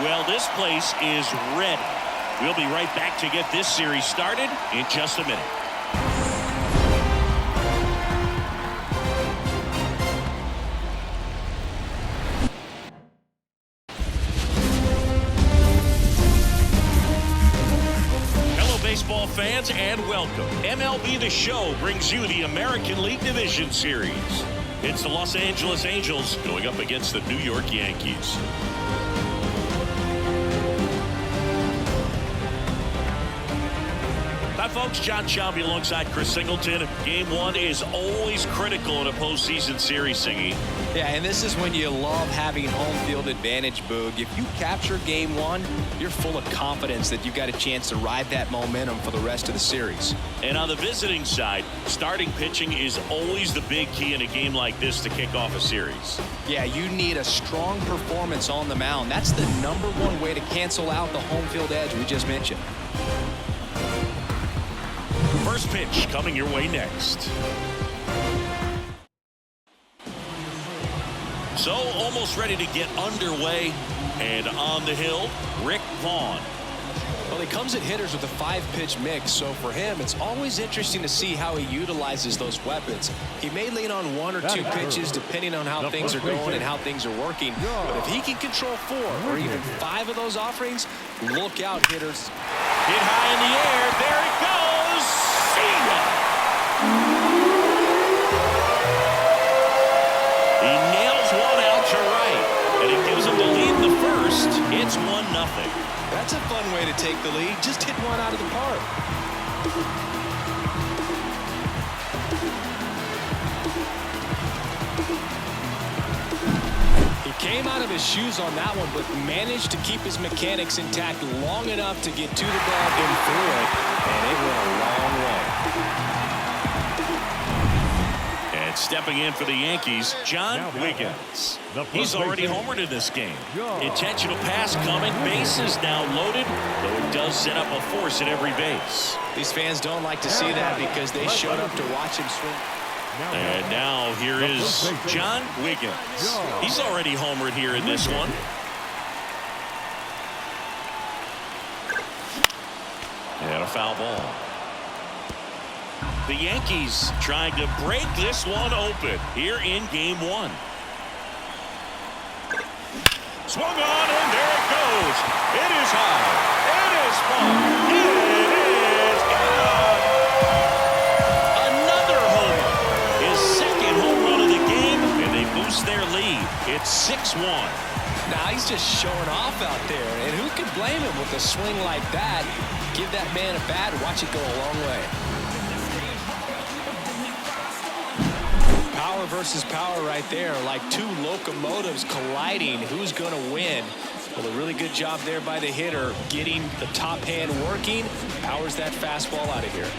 Well, this place is ready. We'll be right back to get this series started in just a minute. Baseball fans, and welcome. MLB The Show brings you the American League Division Series. It's the Los Angeles Angels going up against the New York Yankees. Hi, folks. John Shelby alongside Chris Singleton. Game one is always critical in a postseason series, Singy. Yeah, and this is when you love having home field advantage, Boog. If you capture game one, you're full of confidence that you've got a chance to ride that momentum for the rest of the series. And on the visiting side, starting pitching is always the big key in a game like this to kick off a series. Yeah, you need a strong performance on the mound. That's the #1 way to cancel out the home field edge we just mentioned. First pitch coming your way next. So almost ready to get underway, and on the hill, Rick Vaughn. Well, he comes at hitters with a 5-pitch mix, so for him, it's always interesting to see how he utilizes those weapons. He may lean on 1 or 2 pitches depending on how things are going and how things are working. But if he can control 4 or even 5 of those offerings, look out, hitters. Hit high in the air. There it goes. See ya. He nails one out to right, and it gives him the lead in the first. It's 1-0. That's a fun way to take the lead. Just hit one out of the park. He came out of his shoes on that one, but managed to keep his mechanics intact long enough to get to the ball and through it, and it went a long way. And stepping in for the Yankees, John Wiggins. He's already homered in this game. Intentional pass coming, bases now loaded, though it does set up a force at every base. These fans don't like to see that because they showed up to watch him swing. And now here is John Wiggins. He's already homered here in this one. And a foul ball. The Yankees trying to break this one open here in game one. Swung on, and there it goes. It is high. It is far. It is gone. Another homer. His second home run of the game, and they boost their lead. It's 6-1. Now he's just showing off out there, and who can blame him with a swing like that? Give that man a bat, watch it go a long way. Power versus power right there, like 2 locomotives colliding. Who's going to win? Well, a really good job there by the hitter, getting the top hand working. Powers that fastball out of here.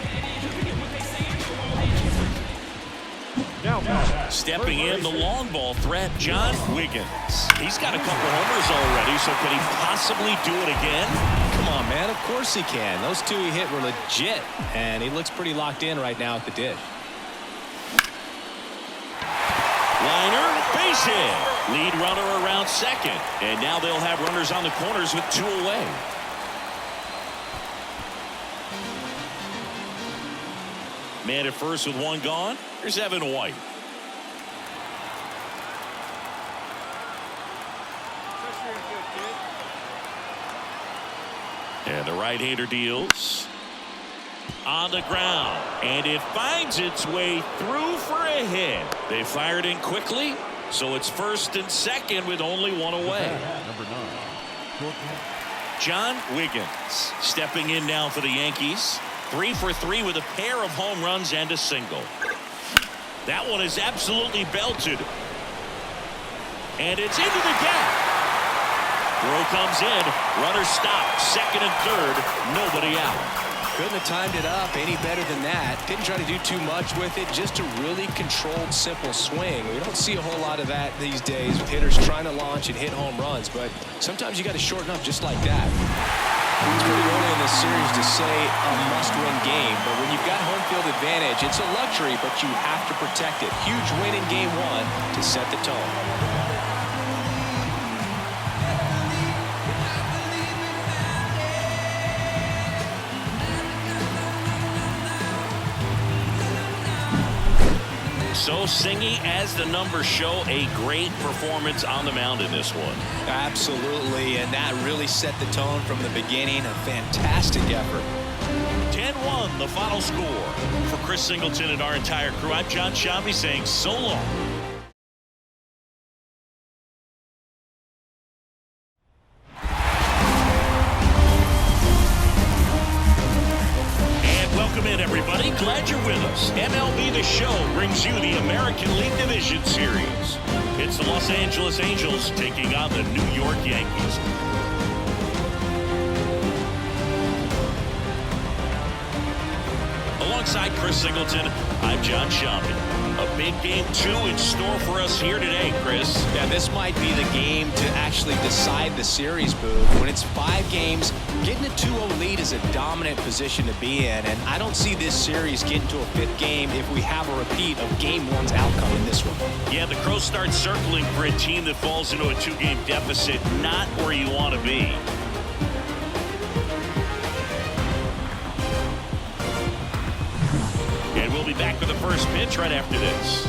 Stepping in, the long ball threat, John Wiggins. He's got a couple homers already, so can he possibly do it again? Come on, man. Of course he can. Those 2 he hit were legit, and he looks pretty locked in right now at the dish. Liner, base hit. Lead runner around second. And now they'll have runners on the corners with 2 away. Man at first with 1 gone. Here's Evan White. And the right-hander deals. On the ground, and it finds its way through for a hit. They fired in quickly, so it's 1st and 2nd with only 1 away. Number 9. John Wiggins stepping in now for the Yankees. 3 for 3 with a pair of home runs and a single. That one is absolutely belted. And it's into the gap. Throw comes in. Runner stopped. 2nd and 3rd. Nobody out. Couldn't have timed it up any better than that. Didn't try to do too much with it. Just a really controlled, simple swing. We don't see a whole lot of that these days with hitters trying to launch and hit home runs. But sometimes you got to shorten up just like that. It's pretty early in this series to say a must-win game. But when you've got home field advantage, it's a luxury, but you have to protect it. Huge win in game 1 to set the tone. So, Singy, as the numbers show, a great performance on the mound in this one. Absolutely, and that really set the tone from the beginning. A fantastic effort. 10-1, the final score. For Chris Singleton and our entire crew, I'm John Shambi saying so long. Welcome in, everybody. Glad you're with us. MLB The Show brings you the American League Division Series. It's the Los Angeles Angels taking on the New York Yankees. Alongside Chris Singleton, I'm John Shambi. A big game 2 in store for us here today, Chris. Yeah, this might be the game to actually decide the series, Boog. When it's 5 games, getting a 2-0 lead is a dominant position to be in, and I don't see this series getting to a 5th game if we have a repeat of Game 1's outcome in this one. Yeah, the Crows start circling for a team that falls into a 2-game deficit, not where you want to be. And we'll be back with the first pitch right after this.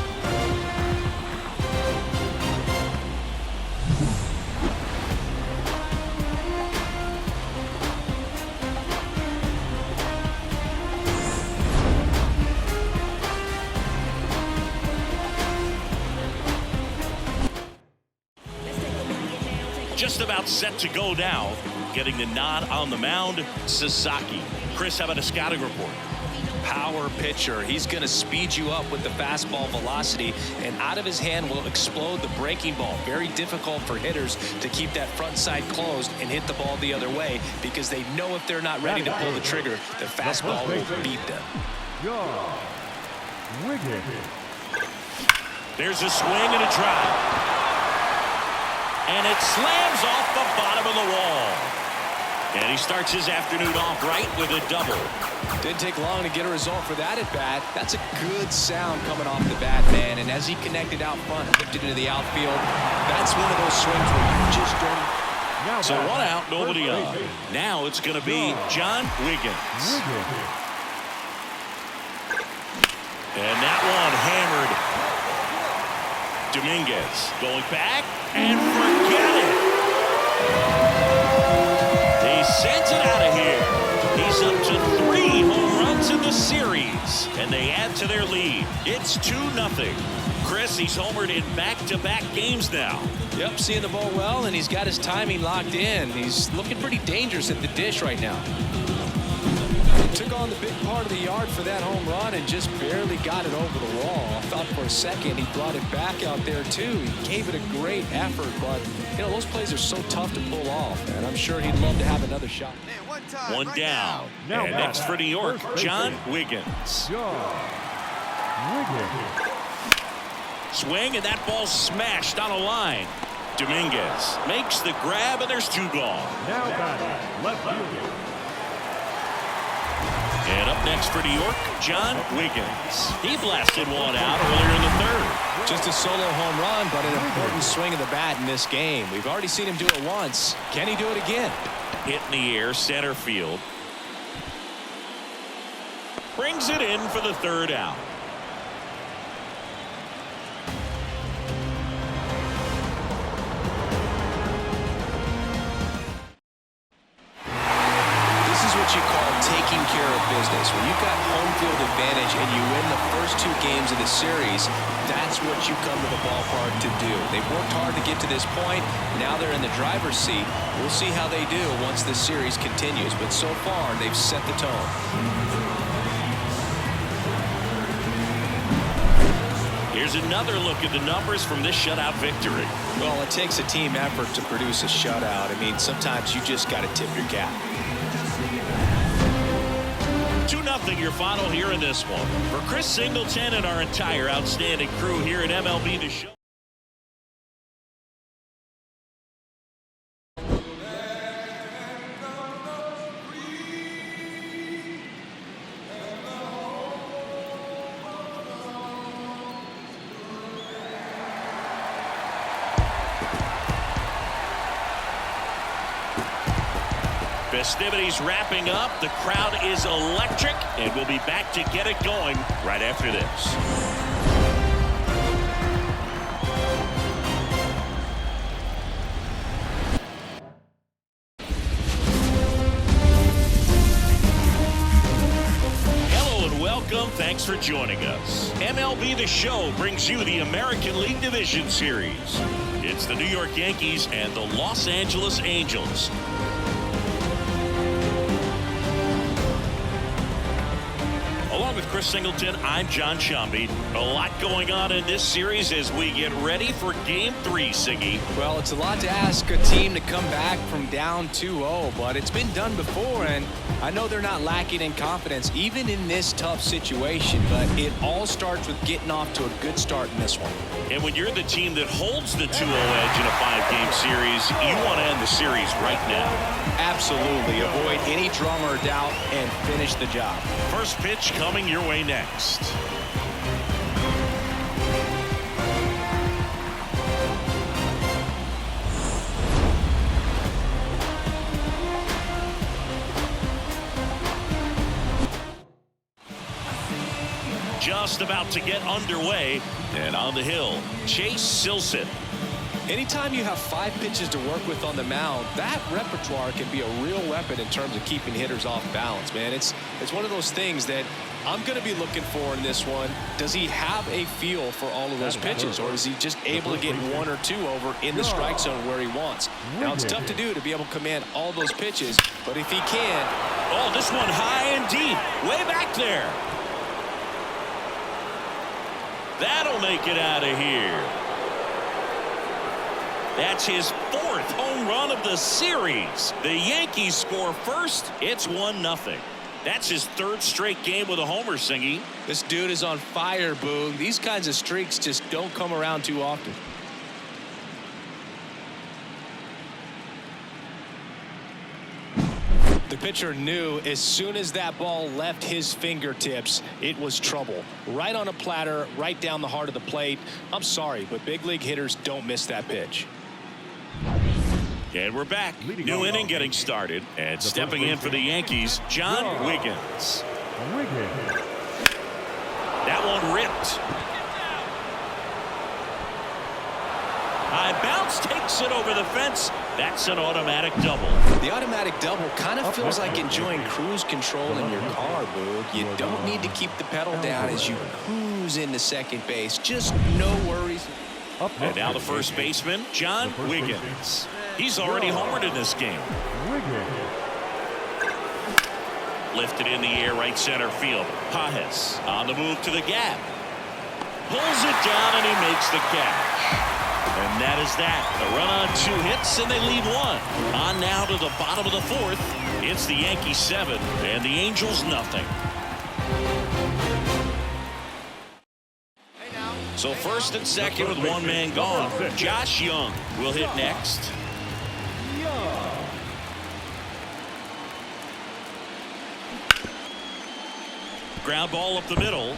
Just about set to go now. Getting the nod on the mound, Sasaki. Chris, how about a scouting report? Power pitcher. He's going to speed you up with the fastball velocity, and out of his hand will explode the breaking ball. Very difficult for hitters to keep that front side closed and hit the ball the other way, because they know if they're not ready to pull the trigger, the fastball will beat them. There's a swing and a drive. And it slams off the bottom of the wall. And he starts his afternoon off right with a double. Didn't take long to get a result for that at bat. That's a good sound coming off the bat, man. And as he connected out front, lifted into the outfield, that's one of those swings where you just don't. So 1 out, nobody on. Now it's going to be John Wiggins. And that one hammered. Dominguez going back and forget it. He sends it out of here. He's up to 3 home runs in the series, and they add to their lead. It's 2-0. Chris, he's homered in back-to-back games now. Yep, seeing the ball well, and he's got his timing locked in. He's looking pretty dangerous at the dish right now. Took on the big part of the yard for that home run and just barely got it over the wall. I thought for a second he brought it back out there too. He gave it a great effort, but you know, those plays are so tough to pull off, and I'm sure he'd love to have another shot. One down. And next for New York, John Wiggins. Swing, and that ball smashed on a line. Dominguez makes the grab, and there's 2 gone. Now batting, left fielder. And up next for New York, John Wiggins. He blasted one out earlier in the 3rd. Just a solo home run, but an important swing of the bat in this game. We've already seen him do it once. Can he do it again? Hit in the air, center field. Brings it in for the 3rd out. What you call taking care of business. When you've got home field advantage and you win the first 2 games of the series, that's what you come to the ballpark to do. They've worked hard to get to this point. Now they're in the driver's seat. We'll see how they do once this series continues, but so far they've set the tone. Here's another look at the numbers from this shutout victory. Well, it takes a team effort to produce a shutout. I mean, sometimes you just got to tip your cap. 2-0 your final here in this one. For Chris Singleton and our entire outstanding crew here at MLB The Show. Festivities wrapping up. The crowd is electric, and we'll be back to get it going right after this. welcome. Thanks for joining us. MLB The Show brings you the American League Division Series. It's the New York Yankees and the Los Angeles Angels. Along with Chris Singleton, I'm John Shambi. A lot going on in this series as we get ready for Game 3, Siggy. Well, it's a lot to ask a team to come back from down 2-0, but it's been done before, and I know they're not lacking in confidence, even in this tough situation, but it all starts with getting off to a good start in this one. And when you're the team that holds the 2-0 edge in a 5-game series, you want to end the series right now. Absolutely. Avoid any drama or doubt and finish the job. First pitch coming your way next. Just about to get underway, and on the hill, Chase Silseth. Anytime you have 5 pitches to work with on the mound, that repertoire can be a real weapon in terms of keeping hitters off balance, man. It's one of those things that I'm going to be looking for in this one. Does he have a feel for all of those pitches, or is he just able to get 1 or 2 over in the strike zone where he wants? Now, it's tough to do to be able to command all those pitches, but if he can... Oh, this one high and deep, way back there. That'll make it out of here. That's his 4th home run of the series. The Yankees score first. It's 1-0. That's his 3rd straight game with a homer, Singy. This dude is on fire, Boog. These kinds of streaks just don't come around too often. The pitcher knew as soon as that ball left his fingertips, it was trouble. Right on a platter, right down the heart of the plate. I'm sorry, but big league hitters don't miss that pitch. And we're back. New inning getting started. And stepping in for the Yankees, John Wiggins. That one ripped. High bounce, takes it over the fence. That's an automatic double. The automatic double kind of feels like enjoying cruise control in your car, Boog. You don't need to keep the pedal down as you cruise into second base. Just no worries. And now the first baseman, John Wiggins. He's already homered in this game. Lifted in the air, right center field. Pajes on the move to the gap. Pulls it down and he makes the catch. And that is that. A run on 2 hits and they lead 1. On now to the bottom of the 4th. It's the Yankees 7 and the Angels nothing. So first and second with 1 man gone. Josh Young will hit next. Ground ball up the middle.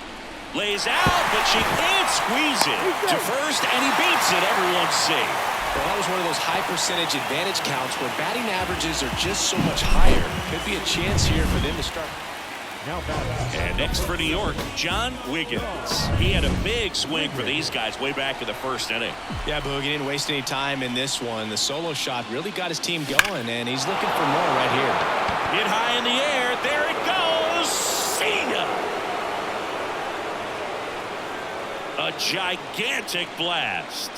Lays out, but she can't squeeze it to first, and he beats it. Everyone's safe. Well, that was one of those high percentage advantage counts where batting averages are just so much higher. Could be a chance here for them to start. And next for New York, John Wiggins. He had a big swing for these guys way back in the 1st inning. Yeah, Boog, he didn't waste any time in this one. The solo shot really got his team going, and he's looking for more right here. Hit high in the air. There it goes. See ya. A gigantic blast.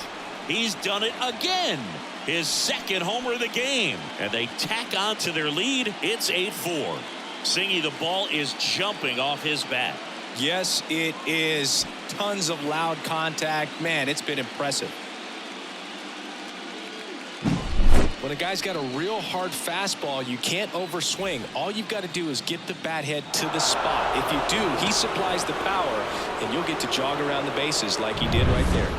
He's done it again. His 2nd homer of the game. And they tack on to their lead. It's 8-4. Singy, the ball is jumping off his bat. Yes, it is. Tons of loud contact. Man, it's been impressive. When a guy's got a real hard fastball, you can't overswing. All you've got to do is get the bat head to the spot. If you do, he supplies the power, and you'll get to jog around the bases like he did right there.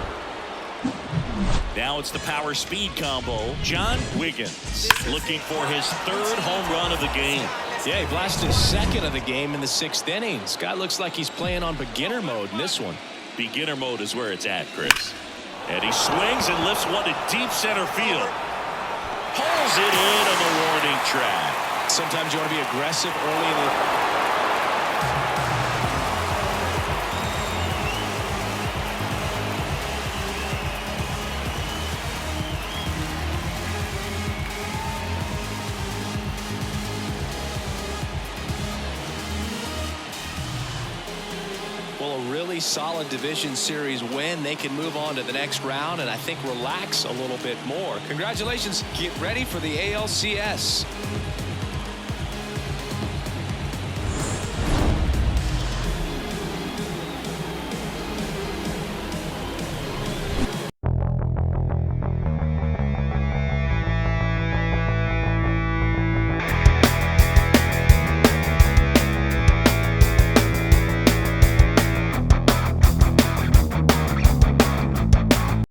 Now it's the power speed combo. John Wiggins looking for his 3rd home run of the game. Yeah, he blasted his 2nd of the game in the 6th inning. This guy looks like he's playing on beginner mode in this one. Beginner mode is where it's at, Chris. And he swings and lifts one to deep center field. Pulls it in on the warning track. Sometimes you want to be aggressive early in the... Well, a really solid division series win. They can move on to the next round and I think relax a little bit more. Congratulations. Get ready for the ALCS.